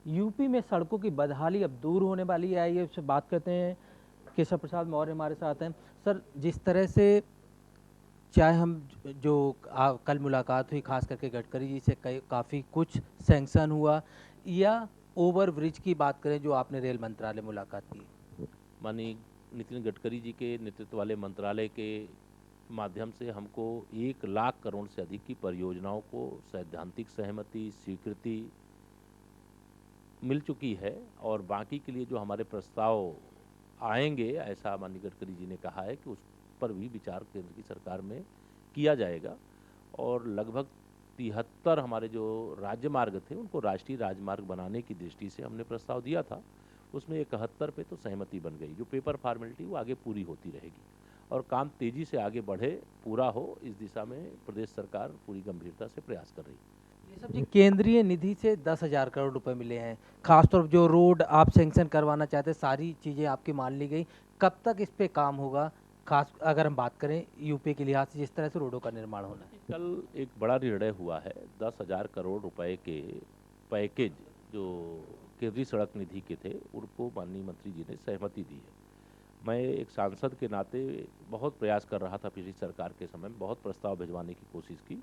UP में सड़कों की बदहाली अब दूर होने वाली है, आइए उससे बात करते हैं। केशव प्रसाद मौर्य हमारे साथ हैं। सर, जिस तरह से चाहे हम जो कल मुलाकात हुई खास करके गडकरी जी से, कई काफ़ी कुछ सैंक्शन हुआ, या ओवर ब्रिज की बात करें जो आपने रेल मंत्रालय मुलाकात की। माननीय नितिन गडकरी जी के नेतृत्व वाले मंत्रालय के माध्यम से हमको 1 लाख करोड़ से अधिक की परियोजनाओं को सैद्धांतिक सहमति स्वीकृति मिल चुकी है और बाकी के लिए जो हमारे प्रस्ताव आएंगे, ऐसा माननीय गडकरी जी ने कहा है कि उस पर भी विचार केंद्र की सरकार में किया जाएगा। और लगभग 73 हमारे जो राज्य मार्ग थे उनको राष्ट्रीय राजमार्ग बनाने की दृष्टि से हमने प्रस्ताव दिया था। उसमें 71 पे तो सहमति बन गई। जो पेपर फॉर्मेलिटी वो आगे पूरी होती रहेगी और काम तेजी से आगे बढ़े, पूरा हो, इस दिशा में प्रदेश सरकार पूरी गंभीरता से प्रयास कर रही है। ये सब जी केंद्रीय निधि से 10,000 करोड़ रुपए मिले हैं। खासतौर पर जो रोड आप सैंक्शन करवाना चाहते हैं, सारी चीज़ें आपकी मान ली गई। कब तक इस पे काम होगा, खास अगर हम बात करें यूपी के लिहाज से, जिस तरह से रोडों का निर्माण होना है। कल एक बड़ा निर्णय हुआ है। 10,000 करोड़ रुपए के पैकेज जो केंद्रीय सड़क निधि के थे उनको माननीय मंत्री जी ने सहमति दी है। मैं एक सांसद के नाते बहुत प्रयास कर रहा था, पिछली सरकार के समय में बहुत प्रस्ताव भिजवाने की कोशिश की,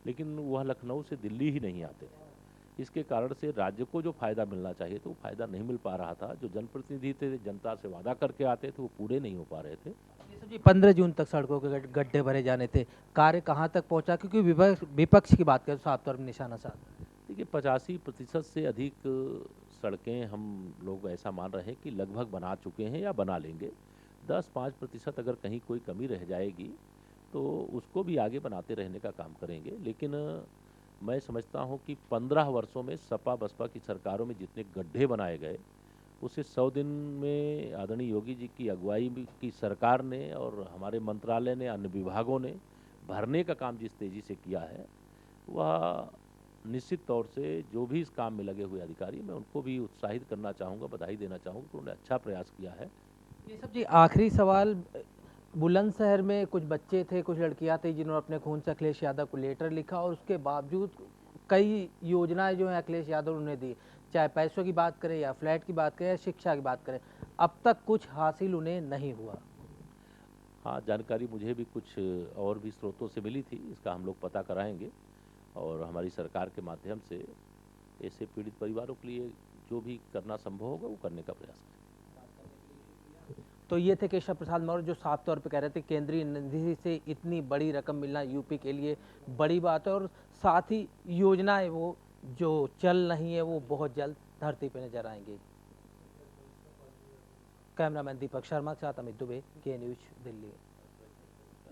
लेकिन वह लखनऊ से दिल्ली ही नहीं आते थे। इसके कारण से राज्य को जो फ़ायदा मिलना चाहिए तो वो फ़ायदा नहीं मिल पा रहा था। जो जनप्रतिनिधि थे, जनता से वादा करके आते थे, वो पूरे नहीं हो पा रहे थे। ये सब जी 15 जून तक सड़कों के गड्ढे भरे जाने थे। कार्य कहाँ तक पहुंचा, क्योंकि विपक्ष विपक्ष की बात करें तो साफ तौर पर निशाना साध। देखिए, 85% से अधिक सड़कें हम लोग ऐसा मान रहे हैं कि लगभग बना चुके हैं या बना लेंगे। 10-5% अगर कहीं कोई कमी रह जाएगी तो उसको भी आगे बनाते रहने का काम करेंगे। लेकिन मैं समझता हूं कि 15 वर्षों में सपा बसपा की सरकारों में जितने गड्ढे बनाए गए, उसे 100 दिन में आदरणीय योगी जी की अगुवाई की सरकार ने और हमारे मंत्रालय ने, अन्य विभागों ने भरने का काम जिस तेज़ी से किया है, वह निश्चित तौर से जो भी इस काम में लगे हुए अधिकारी, मैं उनको भी उत्साहित करना चाहूँगा, बधाई देना चाहूँगा कि उन्होंने अच्छा प्रयास किया है। ये सब जी आखिरी सवाल। बुलंदशहर में कुछ बच्चे थे, कुछ लड़कियां थी जिन्होंने अपने खून से अखिलेश यादव को लेटर लिखा, और उसके बावजूद कई योजनाएं जो हैं अखिलेश यादव ने दी, चाहे पैसों की बात करें या फ्लैट की बात करें या शिक्षा की बात करें, अब तक कुछ हासिल उन्हें नहीं हुआ। हाँ, जानकारी मुझे भी कुछ और भी स्रोतों से मिली थी, इसका हम लोग पता कराएंगे और हमारी सरकार के माध्यम से ऐसे पीड़ित परिवारों के लिए जो भी करना संभव होगा वो करने का प्रयास करें। तो ये थे केशव प्रसाद मौर्य, जो साफ तौर पे कह रहे थे केंद्रीय निधि से इतनी बड़ी रकम मिलना यूपी के लिए बड़ी बात है, और साथ ही योजनाएं वो जो चल रही हैं वो बहुत जल्द धरती पे नजर आएंगी। कैमरामैन दीपक शर्मा के साथ अमित दुबे, के न्यूज, दिल्ली।